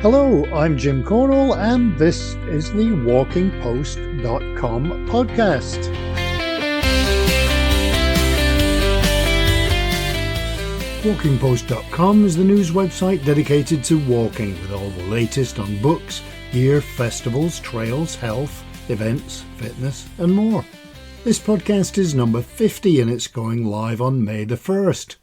Hello, I'm Jim Cornwall, and this is the WalkingPost.com podcast. WalkingPost.com is the news website dedicated to walking, with all the latest on books, gear, festivals, trails, health, events, fitness, and more. This podcast is number 50 and it's going live on May the 1st.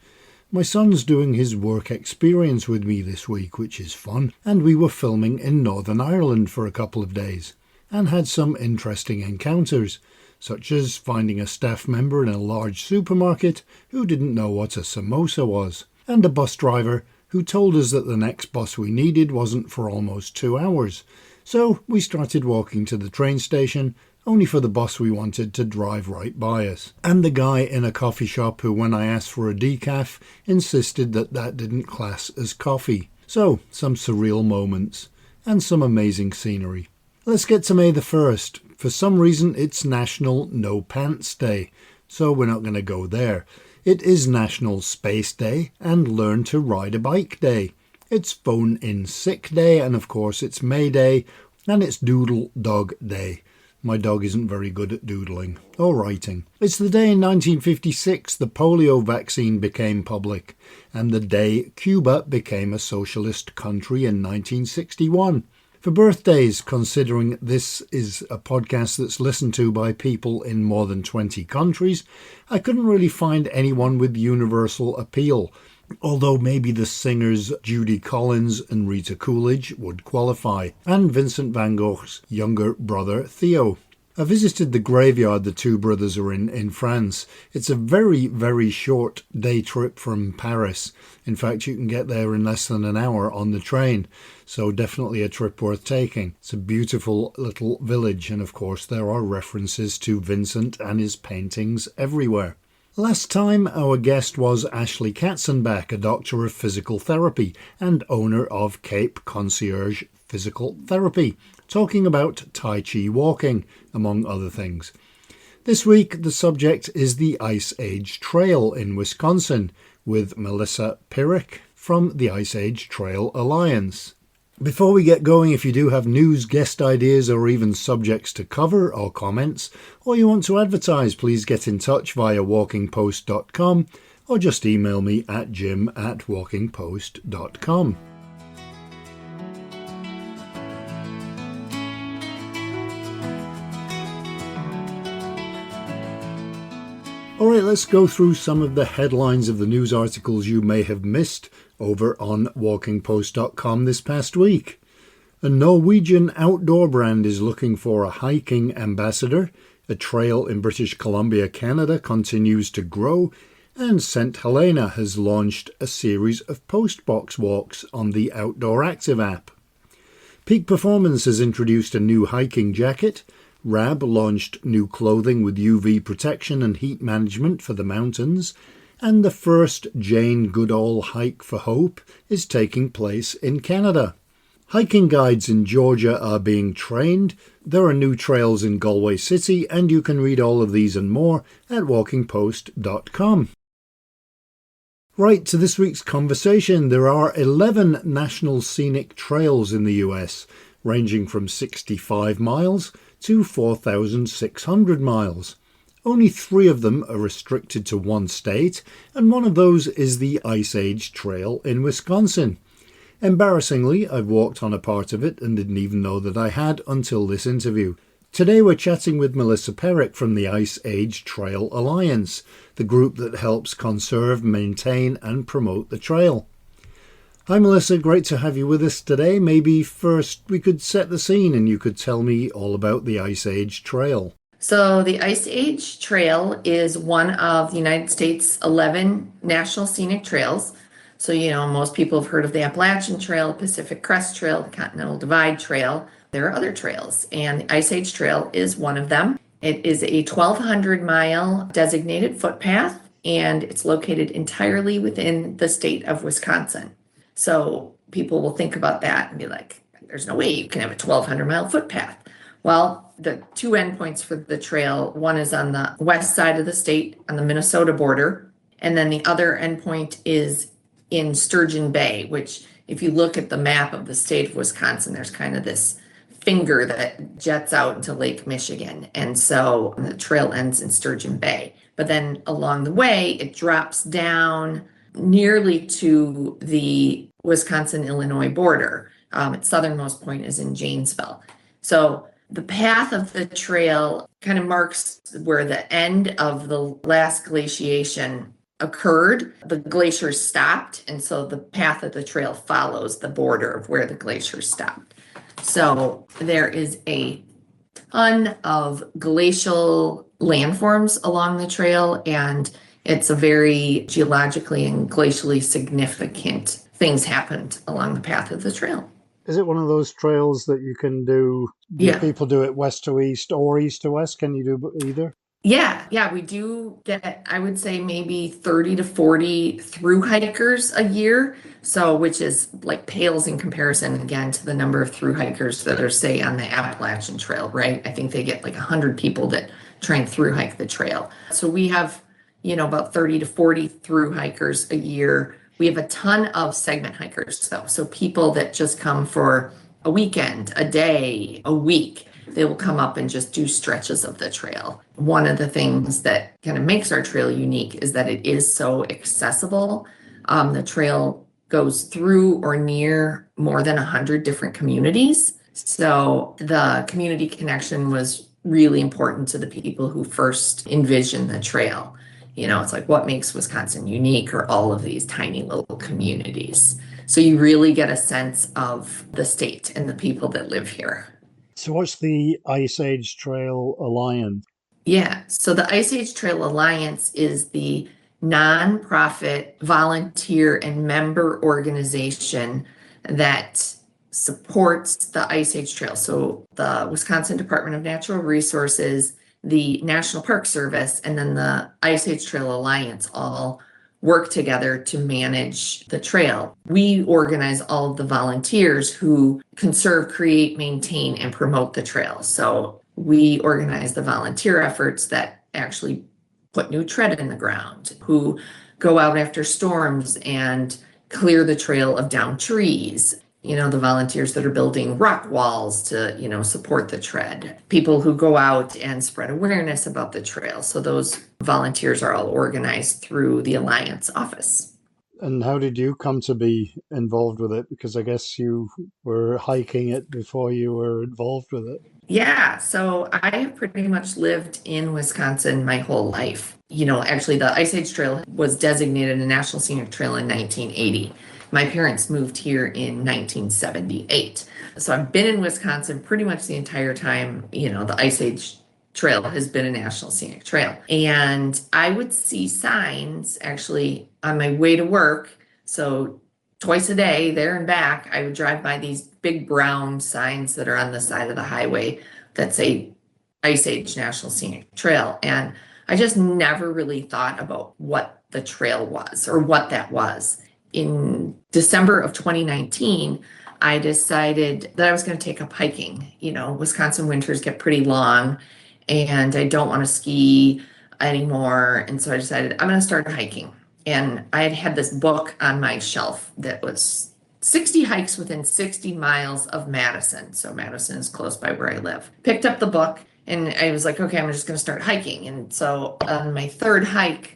My son's doing his work experience with me this week, which is fun, and we were filming in Northern Ireland for a couple of days, and had some interesting encounters, such as finding a staff member in a large supermarket who didn't know what a samosa was, and a bus driver who told us that the next bus we needed wasn't for almost 2 hours. So we started walking to the train station, only for the bus we wanted to drive right by us. And the guy in a coffee shop who, when I asked for a decaf, insisted that that didn't class as coffee. So, some surreal moments, and some amazing scenery. Let's get to May the 1st. For some reason, it's National No Pants Day, so we're not going to go there. It is National Space Day and Learn to Ride a Bike Day. It's Phone in Sick Day, and of course it's May Day, and it's Doodle Dog Day. My dog isn't very good at doodling or writing. It's the day in 1956 the polio vaccine became public, and the day Cuba became a socialist country in 1961. For birthdays, considering this is a podcast that's listened to by people in more than 20 countries, I couldn't really find anyone with universal appeal, although maybe the singers Judy Collins and Rita Coolidge would qualify, and Vincent van Gogh's younger brother Theo. I visited the graveyard the two brothers are in France. It's a very, very short day trip from Paris. In fact, you can get there in less than an hour on the train, so definitely a trip worth taking. It's a beautiful little village, and of course there are references to Vincent and his paintings everywhere. Last time, our guest was Ashley Katzenbach, a doctor of physical therapy and owner of Cape Concierge Physical Therapy, talking about Tai Chi walking, among other things. This week, the subject is the Ice Age Trail in Wisconsin, with Melissa Pyrrhic from the Ice Age Trail Alliance. Before we get going, if you do have news, guest ideas, or even subjects to cover or comments, or you want to advertise, please get in touch via walkingpost.com or just email me at jim@walkingpost.com. Alright, let's go through some of the headlines of the news articles you may have missed over on walkingpost.com this past week. A Norwegian outdoor brand is looking for a hiking ambassador. A trail in British Columbia, Canada continues to grow, and St. Helena has launched a series of postbox walks on the Outdoor Active app. Peak Performance has introduced a new hiking jacket. RAB launched new clothing with UV protection and heat management for the mountains, and the first Jane Goodall Hike for Hope is taking place in Canada. Hiking guides in Georgia are being trained. There are new trails in Galway City, and you can read all of these and more at walkingpost.com. Right, to this week's conversation. There are 11 national scenic trails in the US, ranging from 65 miles to 4,600 miles. Only 3 of them are restricted to one state, and one of those is the Ice Age Trail in Wisconsin. Embarrassingly, I've walked on a part of it and didn't even know that I had until this interview. Today we're chatting with Melissa Pyrrhic from the Ice Age Trail Alliance, the group that helps conserve, maintain and promote the trail. Hi Melissa, great to have you with us today. Maybe first we could set the scene and you could tell me all about the Ice Age Trail. So the Ice Age Trail is one of the United States' 11 national scenic trails. So, most people have heard of the Appalachian Trail, Pacific Crest Trail, the Continental Divide Trail. There are other trails, and the Ice Age Trail is one of them. It is a 1,200-mile designated footpath, and it's located entirely within the state of Wisconsin. So people will think about that and be like, there's no way you can have a 1,200-mile footpath. Well, the 2 endpoints for the trail, one is on the west side of the state on the Minnesota border, and then the other endpoint is in Sturgeon Bay, which if you look at the map of the state of Wisconsin, there's kind of this finger that jets out into Lake Michigan. And so the trail ends in Sturgeon Bay. But then along the way, it drops down nearly to the Wisconsin-Illinois border. Its southernmost point is in Janesville. So the path of the trail kind of marks where the end of the last glaciation occurred. The glaciers stopped, and so the path of the trail follows the border of where the glaciers stopped. So there is a ton of glacial landforms along the trail, and it's a very geologically and glacially significant things happened along the path of the trail. Is it one of those trails that you can do? Yeah. People do it west to east or east to west? Can you do either? Yeah, we do get, I would say, maybe 30 to 40 through hikers a year. So, which is like pales in comparison again to the number of through hikers that are, say, on the Appalachian Trail, right? I think they get like 100 people that try and through hike the trail. So we have, about 30 to 40 through hikers a year. We have a ton of segment hikers though. So people that just come for a weekend, a day, a week. They will come up and just do stretches of the trail. One of the things that kind of makes our trail unique is that it is so accessible. The trail goes through or near more than 100 different communities. So the community connection was really important to the people who first envisioned the trail. It's like what makes Wisconsin unique are all of these tiny little communities. So you really get a sense of the state and the people that live here. So what's the Ice Age Trail Alliance? Yeah, so the Ice Age Trail Alliance is the nonprofit volunteer and member organization that supports the Ice Age Trail. So the Wisconsin Department of Natural Resources, the National Park Service, and then the Ice Age Trail Alliance all work together to manage the trail. We organize all of the volunteers who conserve, create, maintain, and promote the trail. So we organize the volunteer efforts that actually put new tread in the ground, who go out after storms and clear the trail of downed trees. The volunteers that are building rock walls to, support the tread. People who go out and spread awareness about the trail. So those volunteers are all organized through the Alliance office. And how did you come to be involved with it? Because I guess you were hiking it before you were involved with it. Yeah, so I have pretty much lived in Wisconsin my whole life. Actually the Ice Age Trail was designated a National Scenic Trail in 1980. My parents moved here in 1978. So I've been in Wisconsin pretty much the entire time, the Ice Age Trail has been a National Scenic Trail. And I would see signs actually on my way to work. So twice a day, there and back, I would drive by these big brown signs that are on the side of the highway that say Ice Age National Scenic Trail. And I just never really thought about what the trail was or what that was. In December of 2019, I decided that I was going to take up hiking. Wisconsin winters get pretty long and I don't want to ski anymore. And so I decided I'm going to start hiking. And I had this book on my shelf that was 60 hikes within 60 miles of Madison. So Madison is close by where I live. Picked up the book and I was like, okay, I'm just going to start hiking. And so on my third hike,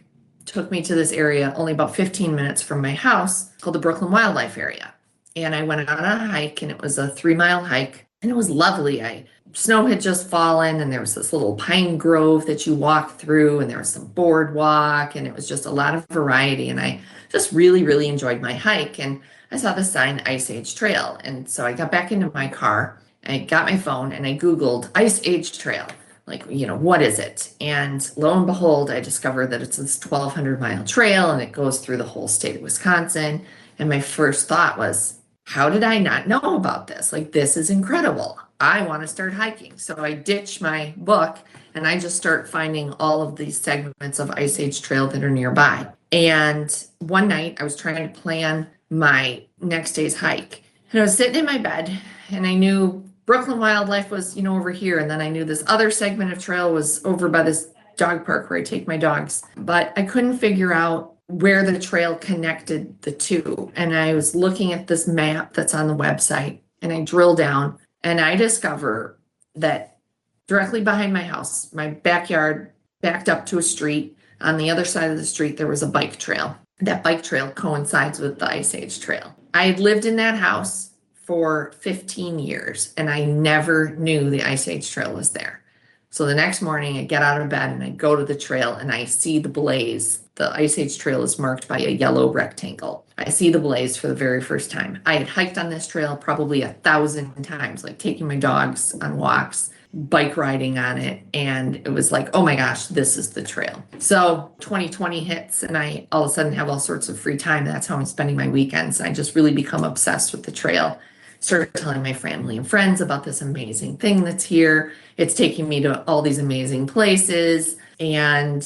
took me to this area only about 15 minutes from my house called the Brooklyn Wildlife Area. And I went on a hike and it was a 3-mile hike and it was lovely. Snow had just fallen and there was this little pine grove that you walk through and there was some boardwalk and it was just a lot of variety. And I just really, really enjoyed my hike. And I saw the sign Ice Age Trail. And so I got back into my car, I got my phone and I Googled Ice Age Trail. What is it? And lo and behold, I discovered that it's this 1,200-mile trail and it goes through the whole state of Wisconsin. And my first thought was, how did I not know about this? This is incredible. I want to start hiking. So I ditch my book and I just start finding all of these segments of Ice Age Trail that are nearby. And one night I was trying to plan my next day's hike. And I was sitting in my bed and I knew Brooklyn Wildlife was, over here. And then I knew this other segment of trail was over by this dog park where I take my dogs. But I couldn't figure out where the trail connected the two. And I was looking at this map that's on the website, and I drill down and I discover that directly behind my house, my backyard backed up to a street. On the other side of the street, there was a bike trail. That bike trail coincides with the Ice Age Trail. I had lived in that house for 15 years, and I never knew the Ice Age Trail was there. So the next morning, I get out of bed and I go to the trail and I see the blaze. The Ice Age Trail is marked by a yellow rectangle. I see the blaze for the very first time. I had hiked on this trail probably 1,000 times, like taking my dogs on walks, bike riding on it. And it was like, oh my gosh, this is the trail. So 2020 hits and I all of a sudden have all sorts of free time. That's how I'm spending my weekends. I just really become obsessed with the trail. Started telling my family and friends about this amazing thing that's here. It's taking me to all these amazing places. And,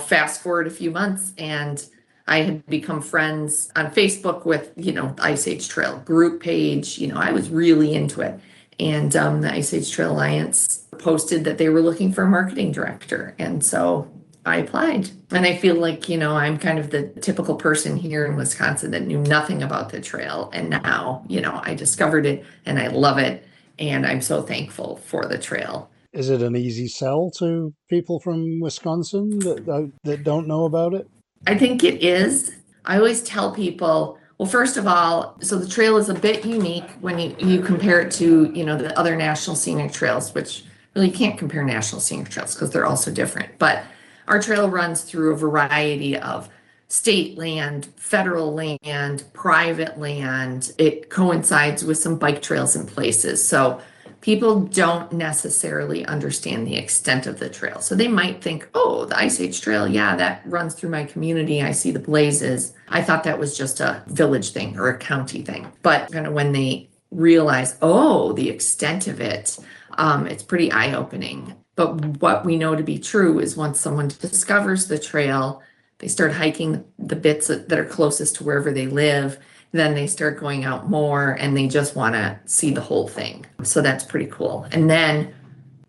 fast forward a few months and I had become friends on Facebook with, the Ice Age Trail group page. I was really into it. And the Ice Age Trail Alliance posted that they were looking for a marketing director. And so I applied. And I feel like, I'm kind of the typical person here in Wisconsin that knew nothing about the trail. And now, I discovered it and I love it. And I'm so thankful for the trail. Is it an easy sell to people from Wisconsin that don't know about it? I think it is. I always tell people, well, first of all, so the trail is a bit unique when you compare it to, the other national scenic trails, which really you can't compare national scenic trails because they're all so different. But our trail runs through a variety of state land, federal land, private land. It coincides with some bike trails in places. So people don't necessarily understand the extent of the trail. So they might think, oh, the Ice Age Trail, yeah, that runs through my community. I see the blazes. I thought that was just a village thing or a county thing. But kind of when they realize, oh, the extent of it, it's pretty eye-opening. But what we know to be true is once someone discovers the trail, they start hiking the bits that are closest to wherever they live. Then they start going out more and they just want to see the whole thing. So that's pretty cool. And then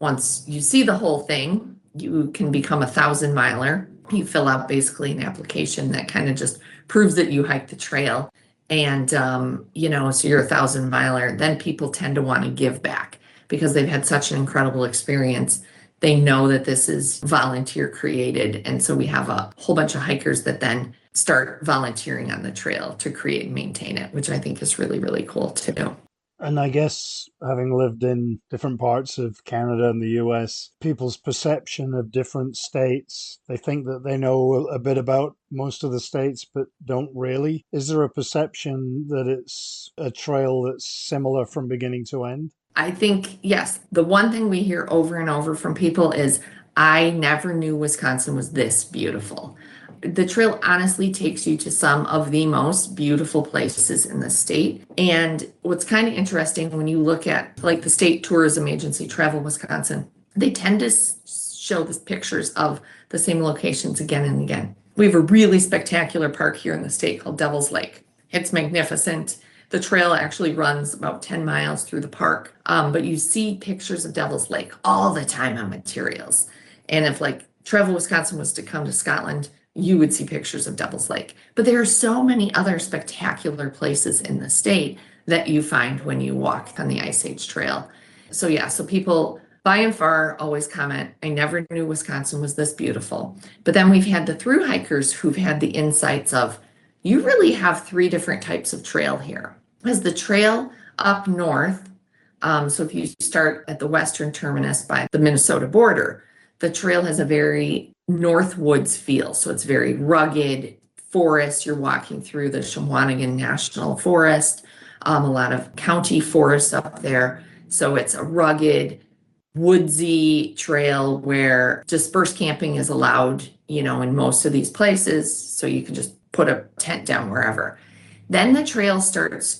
once you see the whole thing, you can become a 1,000-miler. You fill out basically an application that kind of just proves that you hiked the trail. And, so you're a 1,000-miler. Then people tend to want to give back because they've had such an incredible experience. They know that this is volunteer created. And so we have a whole bunch of hikers that then start volunteering on the trail to create and maintain it, which I think is really, really cool too. And I guess having lived in different parts of Canada and the US, people's perception of different states, they think that they know a bit about most of the states, but don't really. Is there a perception that it's a trail that's similar from beginning to end? I think, yes, the one thing we hear over and over from people is, I never knew Wisconsin was this beautiful. The trail honestly takes you to some of the most beautiful places in the state. And what's kind of interesting when you look at like the state tourism agency, Travel Wisconsin, they tend to show the pictures of the same locations again and again. We have a really spectacular park here in the state called Devil's Lake. It's magnificent. The trail actually runs about 10 miles through the park, but you see pictures of Devil's Lake all the time on materials. And if like Travel Wisconsin was to come to Scotland, you would see pictures of Devil's Lake. But there are so many other spectacular places in the state that you find when you walk on the Ice Age Trail. So yeah, so people by and far always comment, I never knew Wisconsin was this beautiful. But then we've had the thru hikers who've had the insights of, you really have 3 different types of trail here. Because the trail up north, so if you start at the western terminus by the Minnesota border, the trail has a very Northwoods feel. So it's very rugged forest. You're walking through the Shawanigan National Forest, a lot of county forests up there. So it's a rugged, woodsy trail where dispersed camping is allowed, in most of these places. So you can just put a tent down wherever. Then the trail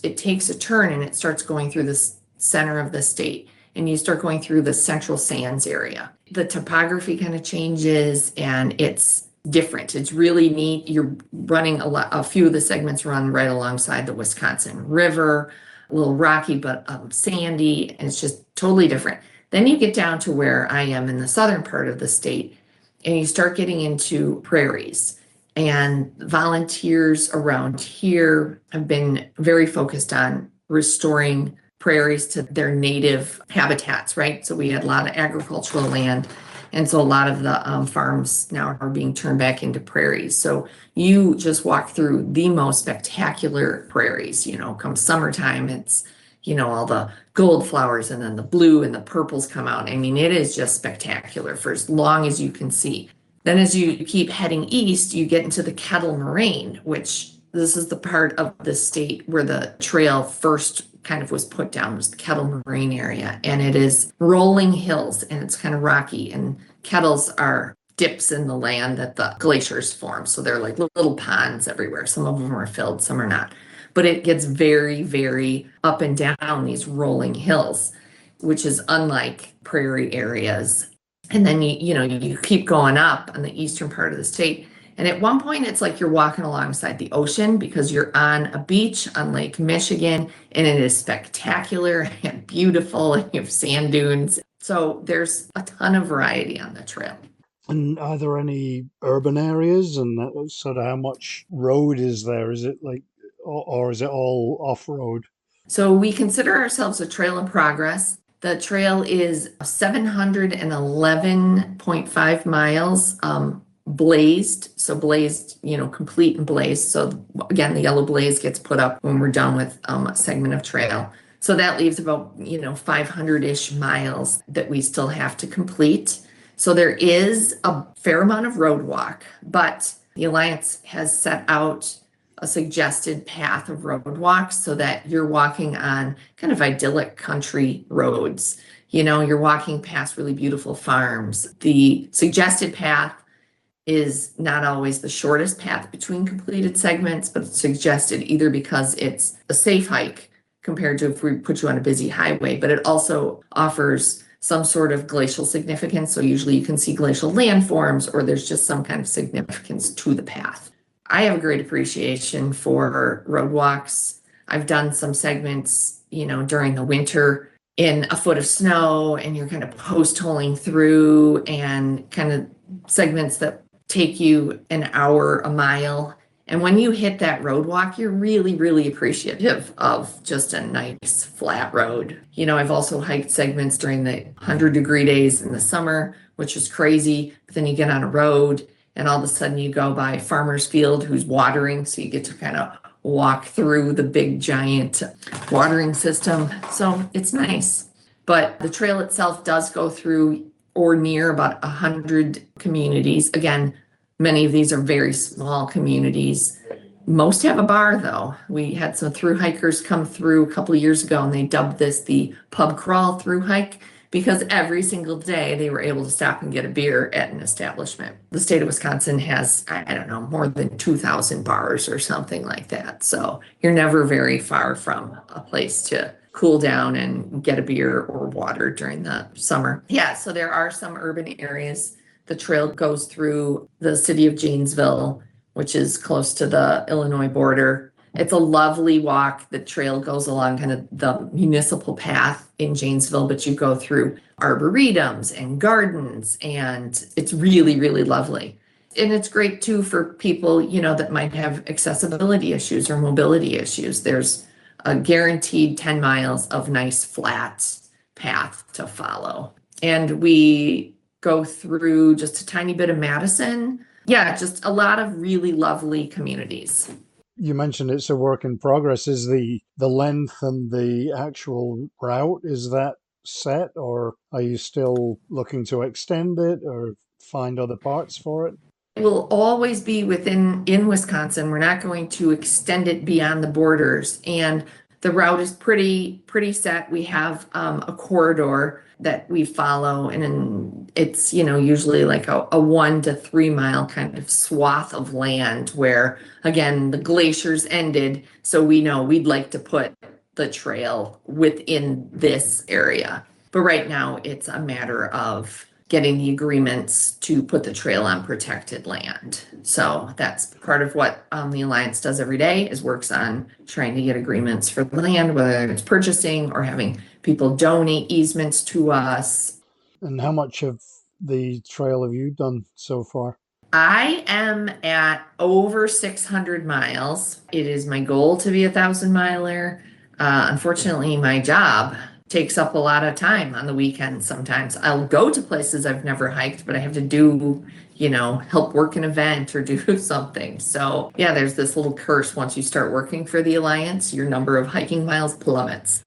it takes a turn and it starts going through the center of the state. And you start going through the Central Sands area. The topography kind of changes and it's different. It's really neat. You're running a few of the segments run right alongside the Wisconsin River, a little rocky, but sandy, and it's just totally different. Then you get down to where I am in the southern part of the state and you start getting into prairies. And volunteers around here have been very focused on restoring prairies to their native habitats, right? So we had a lot of agricultural land. And so a lot of the farms now are being turned back into prairies. So you just walk through the most spectacular prairies, come summertime, it's, all the gold flowers and then the blue and the purples come out. I mean, it is just spectacular for as long as you can see. Then as you keep heading east, you get into the Kettle Moraine, which this is the part of the state where the trail first kind of was put down, was the Kettle Moraine area. And it is rolling hills and it's kind of rocky. And kettles are dips in the land that the glaciers form. So they're like little ponds everywhere. Some of them are filled, some are not. But it gets very, very up and down these rolling hills, which is unlike prairie areas. And then you keep going up on the eastern part of the state. And at one point, it's like you're walking alongside the ocean because you're on a beach on Lake Michigan, and it is spectacular and beautiful, and you have sand dunes. So there's a ton of variety on the trail. And are there any urban areas, and that sort of how much road is there? Is it like, or is it all off-road? So we consider ourselves a trail in progress. The trail is 711.5 miles blazed. So blazed, complete and blazed. So again, the yellow blaze gets put up when we're done with a segment of trail. So that leaves about, 500-ish miles that we still have to complete. So there is a fair amount of road walk, but the Alliance has set out a suggested path of road walks so that you're walking on kind of idyllic country roads. You're walking past really beautiful farms. The suggested path is not always the shortest path between completed segments, but it's suggested either because it's a safe hike compared to if we put you on a busy highway, but it also offers some sort of glacial significance. So usually you can see glacial landforms, or there's just some kind of significance to the path. I have a great appreciation for road walks. I've done some segments, during the winter in a foot of snow, and you're kind of post-holing through, and kind of segments that take you an hour a mile. And when you hit that road walk, you're really, really appreciative of just a nice flat road. I've also hiked segments during the 100-degree days in the summer, which is crazy. But then you get on a road and all of a sudden you go by farmer's field who's watering. So you get to kind of walk through the big giant watering system. So it's nice. But the trail itself does go through or near about 100 communities. Again, many of these are very small communities. Most have a bar, though. We had some through hikers come through a couple of years ago, and they dubbed this the pub crawl through hike because every single day they were able to stop and get a beer at an establishment. The state of Wisconsin has, I don't know, more than 2,000 bars or something like that. So you're never very far from a place to cool down and get a beer or water during the summer. Yeah, so there are some urban areas. The trail goes through the city of Janesville, which is close to the Illinois border. It's a lovely walk. The trail goes along kind of the municipal path in Janesville, but you go through arboretums and gardens, and it's really, really lovely. And it's great too for people, that might have accessibility issues or mobility issues. There's a guaranteed 10 miles of nice flat path to follow. And we go through just a tiny bit of Madison. Yeah, just a lot of really lovely communities. You mentioned it's a work in progress. Is the length and the actual route, is that set, or are you still looking to extend it or find other parts for it? It will always be in Wisconsin. We're not going to extend it beyond the borders. And the route is pretty set. We have a corridor that we follow, and it's usually like a 1 to 3 mile kind of swath of land where, again, the glaciers ended, so we know we'd like to put the trail within this area. But right now it's a matter of getting the agreements to put the trail on protected land. So that's part of what the Alliance does every day, is works on trying to get agreements for the land, whether it's purchasing or having people donate easements to us. And how much of the trail have you done so far? I am at over 600 miles. It is my goal to be a 1,000 miler. Unfortunately, my job takes up a lot of time on the weekends sometimes. I'll go to places I've never hiked, but I have to do, help work an event or do something. So, yeah, there's this little curse. Once you start working for the Alliance, your number of hiking miles plummets.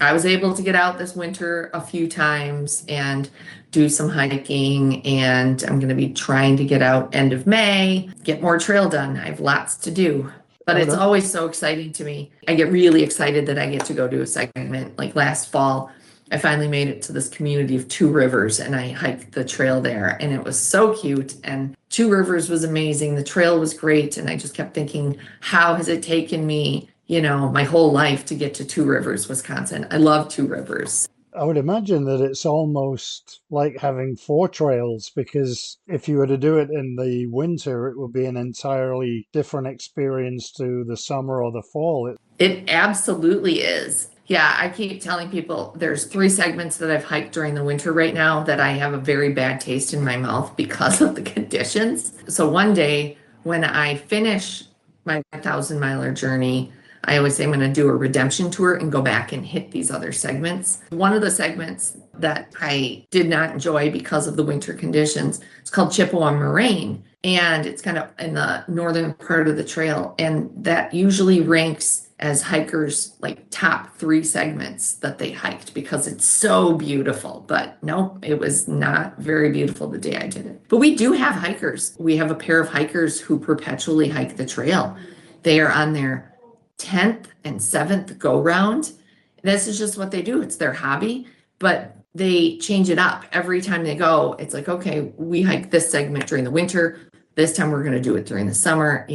I was able to get out this winter a few times and do some hiking, and I'm going to be trying to get out end of May, get more trail done. I have lots to do, but Oh, it's no. always so exciting to me. I get really excited that I get to go do a segment. Like last fall, I finally made it to this community of Two Rivers and I hiked the trail there, and it was so cute. And Two Rivers was amazing. The trail was great. And I just kept thinking, how has it taken me, my whole life to get to Two Rivers, Wisconsin? I love Two Rivers. I would imagine that it's almost like having four trails because if you were to do it in the winter, it would be an entirely different experience to the summer or the fall. It absolutely is. Yeah, I keep telling people there's three segments that I've hiked during the winter right now that I have a very bad taste in my mouth because of the conditions. So one day when I finish my 1,000 miler journey, I always say I'm going to do a redemption tour and go back and hit these other segments. One of the segments that I did not enjoy because of the winter conditions is called Chippewa Moraine. And it's kind of in the northern part of the trail. And that usually ranks as hikers like top three segments that they hiked because it's so beautiful. But nope, it was not very beautiful the day I did it. But we do have hikers. We have a pair of hikers who perpetually hike the trail. They are on their 10th and 7th go round. This is just what they do. It's their hobby, but they change it up every time they go. It's like, okay, we hike this segment during the winter. This time we're going to do it during the summer,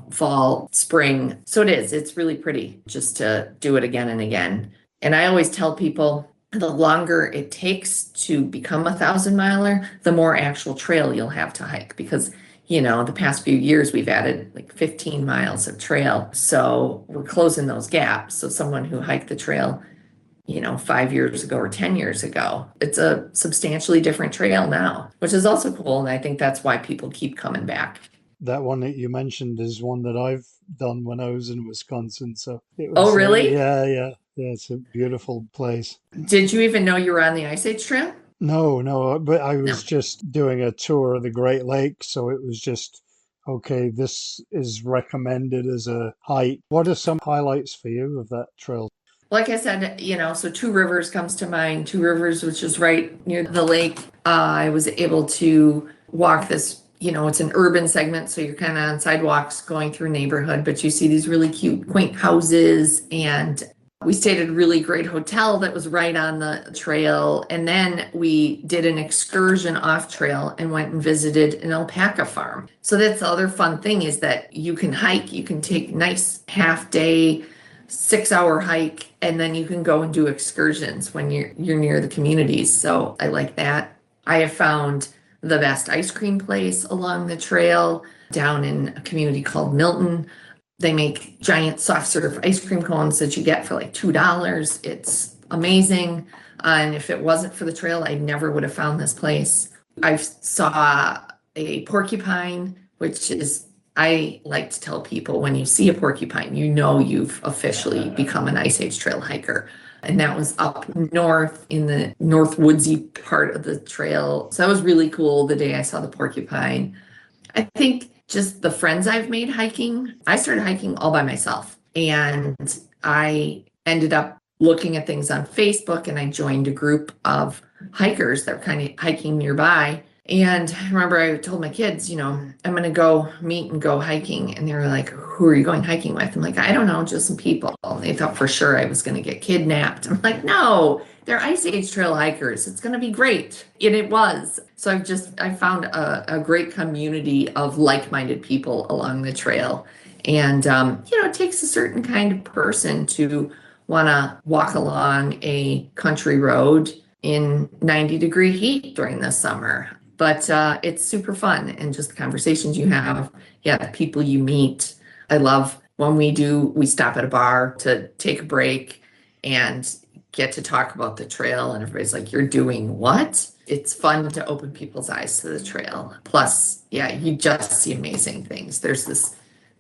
fall, spring. So it's really pretty just to do it again and again. And I always tell people the longer it takes to become a 1,000 miler, the more actual trail you'll have to hike because the past few years we've added like 15 miles of trail. So we're closing those gaps. So someone who hiked the trail, 5 years ago or 10 years ago, it's a substantially different trail now, which is also cool. And I think that's why people keep coming back. That one that you mentioned is one that I've done when I was in Wisconsin. So it Oh, was, really? yeah, it's a beautiful place. Did you even know you were on the Ice Age Trail? No, no, but I No. was just doing a tour of the Great Lakes, so it was just, okay, this is recommended as a hike. What are some highlights for you of that trail? Like I said, so Two Rivers comes to mind. Two Rivers, which is right near the lake. I was able to walk this, it's an urban segment. So you're kind of on sidewalks going through a neighborhood, but you see these really cute, quaint houses. And we stayed at a really great hotel that was right on the trail. And then we did an excursion off trail and went and visited an alpaca farm. So that's the other fun thing is that you can hike, you can take nice half day 6-hour hike, and then you can go and do excursions when you're near the communities. So I like that. I have found the best ice cream place along the trail down in a community called Milton. They make giant soft serve ice cream cones that you get for like $2. It's amazing. And if it wasn't for the trail, I never would have found this place. I saw a porcupine, which is I like to tell people when you see a porcupine, you've officially become an Ice Age trail hiker. And that was up north in the north woodsy part of the trail. So that was really cool the day I saw the porcupine. I think just the friends I've made hiking, I started hiking all by myself. And I ended up looking at things on Facebook and I joined a group of hikers that were kind of hiking nearby. And I remember I told my kids, I'm going to go meet and go hiking. And they were like, who are you going hiking with? I'm like, I don't know, just some people. And they thought for sure I was going to get kidnapped. I'm like, no, they're Ice Age trail hikers. It's going to be great. And it was. So I found a great community of like-minded people along the trail. And, it takes a certain kind of person to want to walk along a country road in 90-degree heat during the summer. But it's super fun and just the conversations you have. Yeah, the people you meet. I love when we stop at a bar to take a break and get to talk about the trail and everybody's like, you're doing what? It's fun to open people's eyes to the trail. Plus, yeah, you just see amazing things. There's this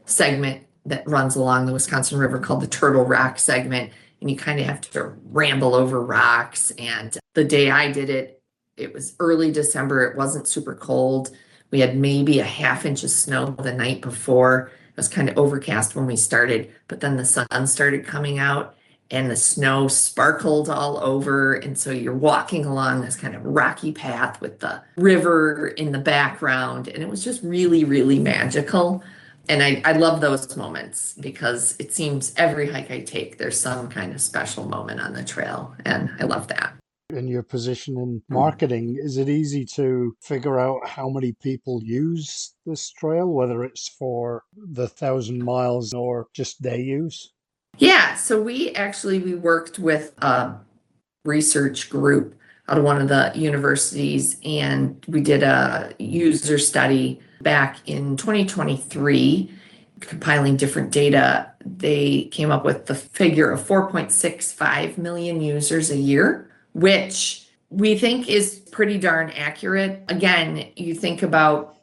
segment that runs along the Wisconsin River called the Turtle Rock segment, and you kind of have to ramble over rocks. And the day I did it, it was early December. It wasn't super cold. We had maybe a half inch of snow the night before. It was kind of overcast when we started, but then the sun started coming out and the snow sparkled all over. And so you're walking along this kind of rocky path with the river in the background. And it was just really, really magical. And I love those moments because it seems every hike I take, there's some kind of special moment on the trail. And I love that. In your position in marketing, is it easy to figure out how many people use this trail, whether it's for the 1,000 miles or just day use? Yeah, so we worked with a research group out of one of the universities, and we did a user study back in 2023, compiling different data. They came up with the figure of 4.65 million users a year, which we think is pretty darn accurate. Again, you think about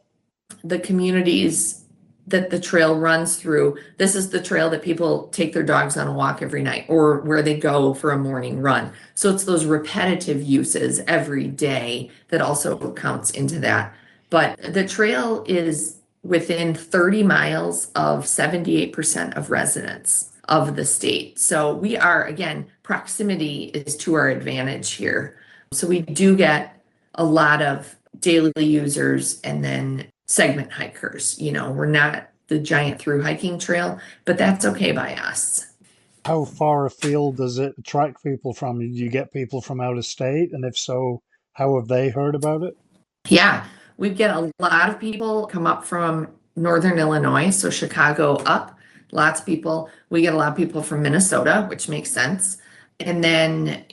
the communities that the trail runs through. This is the trail that people take their dogs on a walk every night or where they go for a morning run. So it's those repetitive uses every day that also counts into that. But the trail is within 30 miles of 78% of residents of the state. So we are, again, proximity is to our advantage here. So we do get a lot of daily users and then segment hikers. We're not the giant through hiking trail, but that's okay by us. How far afield does it attract people from? Do you get people from out of state? And if so, how have they heard about it? Yeah, we get a lot of people come up from Northern Illinois, so Chicago up, lots of people. We get a lot of people from Minnesota, which makes sense. And then,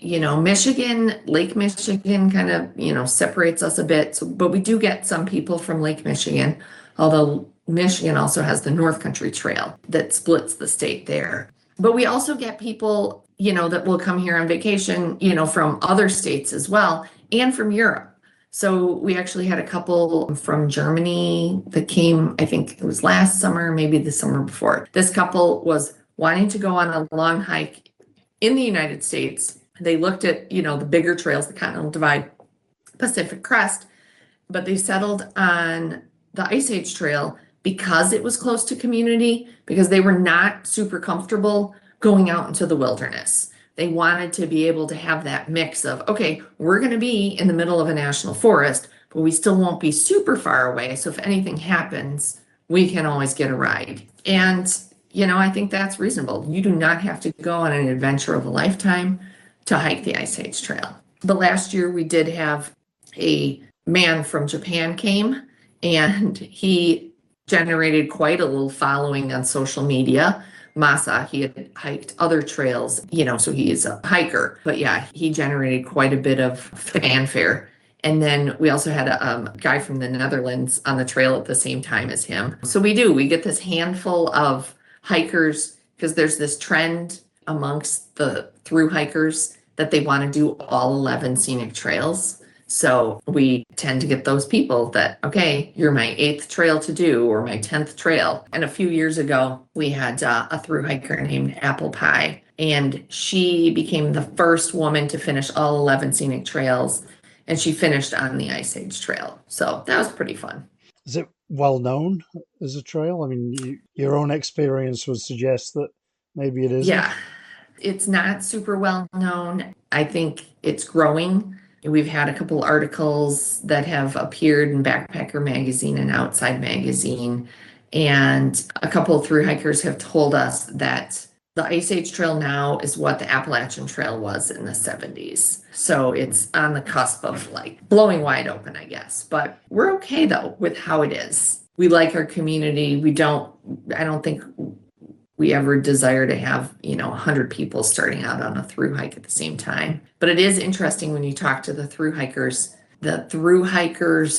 Michigan, Lake Michigan kind of, separates us a bit. So, but we do get some people from Lake Michigan, although Michigan also has the North Country Trail that splits the state there. But we also get people, that will come here on vacation, from other states as well, and from Europe. So we actually had a couple from Germany that came, I think it was last summer, maybe the summer before. This couple was wanting to go on a long hike in the United States. They looked at, the bigger trails, the Continental Divide, Pacific Crest, but they settled on the Ice Age Trail because it was close to community, because they were not super comfortable going out into the wilderness. They wanted to be able to have that mix of, okay, we're going to be in the middle of a national forest, but we still won't be super far away. So if anything happens, we can always get a ride. And I think that's reasonable. You do not have to go on an adventure of a lifetime to hike the Ice Age Trail. But last year we did have a man from Japan came, and he generated quite a little following on social media. Masa, he had hiked other trails, so he is a hiker. But yeah, he generated quite a bit of fanfare. And then we also had a guy from the Netherlands on the trail at the same time as him. So we get this handful of hikers, because there's this trend amongst the through hikers that they want to do all 11 scenic trails. So we tend to get those people that, okay, you're my 8th trail to do or my 10th trail. And a few years ago, we had a through hiker named Apple Pie, and she became the first woman to finish all 11 scenic trails, and she finished on the Ice Age Trail. So that was pretty fun. Is it well known as a trail? I mean, your own experience would suggest that maybe it isn't. Yeah, it's not super well known. I think it's growing. We've had a couple articles that have appeared in Backpacker Magazine and Outside Magazine, and a couple of through hikers have told us that the Ice Age Trail now is what the Appalachian Trail was in the 70s. So it's on the cusp of like blowing wide open, I guess. But we're okay though with how it is. We like our community. I don't think we ever desire to have, 100 people starting out on a through hike at the same time. But it is interesting when you talk to the through hikers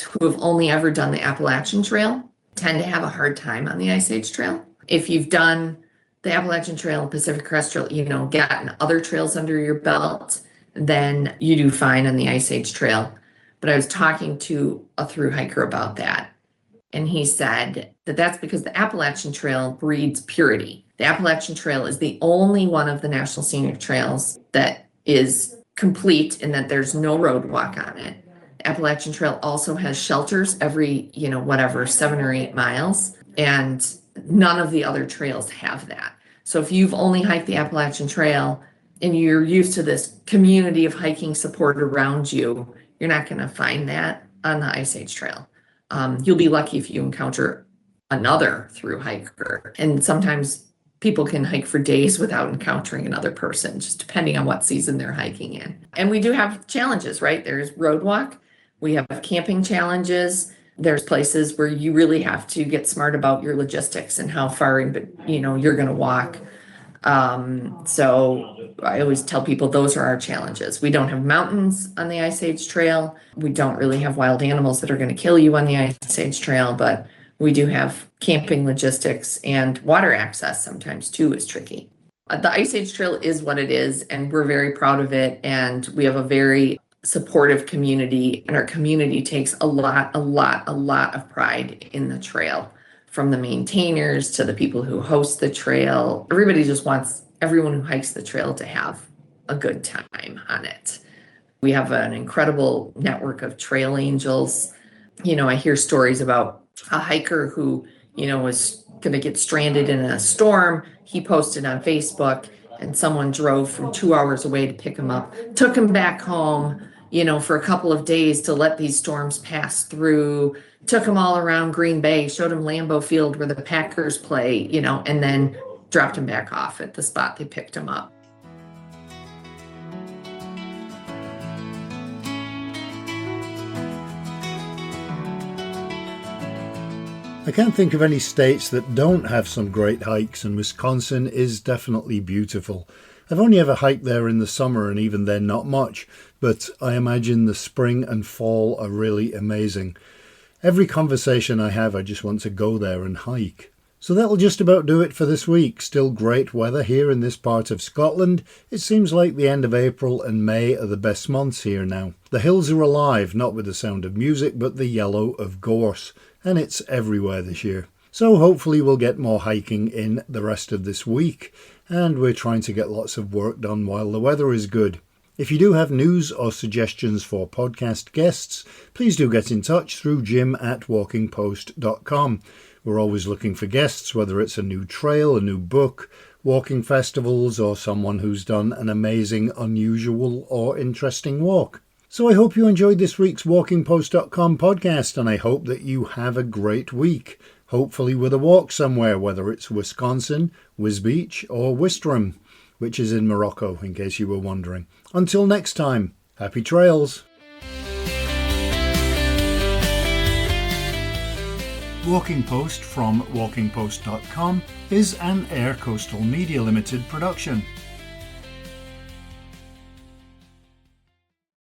who have only ever done the Appalachian Trail tend to have a hard time on the Ice Age Trail. If you've done the Appalachian Trail, Pacific Crest Trail, gotten other trails under your belt, then you do fine on the Ice Age Trail. But I was talking to a thru hiker about that, and he said that that's because the Appalachian Trail breeds purity. The Appalachian Trail is the only one of the National Scenic Trails that is complete in that there's no roadwalk on it. The Appalachian Trail also has shelters every, 7 or 8 miles, and none of the other trails have that. So if you've only hiked the Appalachian Trail and you're used to this community of hiking support around you, you're not going to find that on the Ice Age Trail. You'll be lucky if you encounter another thru hiker. And sometimes people can hike for days without encountering another person, just depending on what season they're hiking in. And we do have challenges, right? There's roadwalk. We have camping challenges. There's places where you really have to get smart about your logistics and how far you're going to walk. So I always tell people those are our challenges. We don't have mountains on the Ice Age Trail. We don't really have wild animals that are going to kill you on the Ice Age Trail, but we do have camping logistics, and water access sometimes too is tricky. The Ice Age Trail is what it is, and we're very proud of it. And we have a very supportive community, and our community takes a lot of pride in the trail, from the maintainers to the people who host the trail. Everybody just wants everyone who hikes the trail to have a good time on it. We have an incredible network of trail angels. I hear stories about a hiker who, was going to get stranded in a storm. He posted on Facebook, and someone drove from 2 hours away to pick him up, took him back home, for a couple of days to let these storms pass through, took him all around Green Bay, showed him Lambeau Field where the Packers play, and then dropped him back off at the spot they picked him up. I can't think of any states that don't have some great hikes, and Wisconsin is definitely beautiful. I've only ever hiked there in the summer, and even then not much, but I imagine the spring and fall are really amazing. Every conversation I have, I just want to go there and hike. So that'll just about do it for this week. Still great weather here in this part of Scotland. It seems like the end of April and May are the best months here now. The hills are alive, not with the sound of music, but the yellow of gorse. And it's everywhere this year. So hopefully we'll get more hiking in the rest of this week. And we're trying to get lots of work done while the weather is good. If you do have news or suggestions for podcast guests, please do get in touch through jim@walkingpost.com. We're always looking for guests, whether it's a new trail, a new book, walking festivals, or someone who's done an amazing, unusual, or interesting walk. So I hope you enjoyed this week's walkingpost.com podcast, and I hope that you have a great week. Hopefully with a walk somewhere, whether it's Wisconsin, Wisbech, or Ouistreham, which is in Morocco, in case you were wondering. Until next time, happy trails. Walking Post from walkingpost.com is an Air Coastal Media Limited production.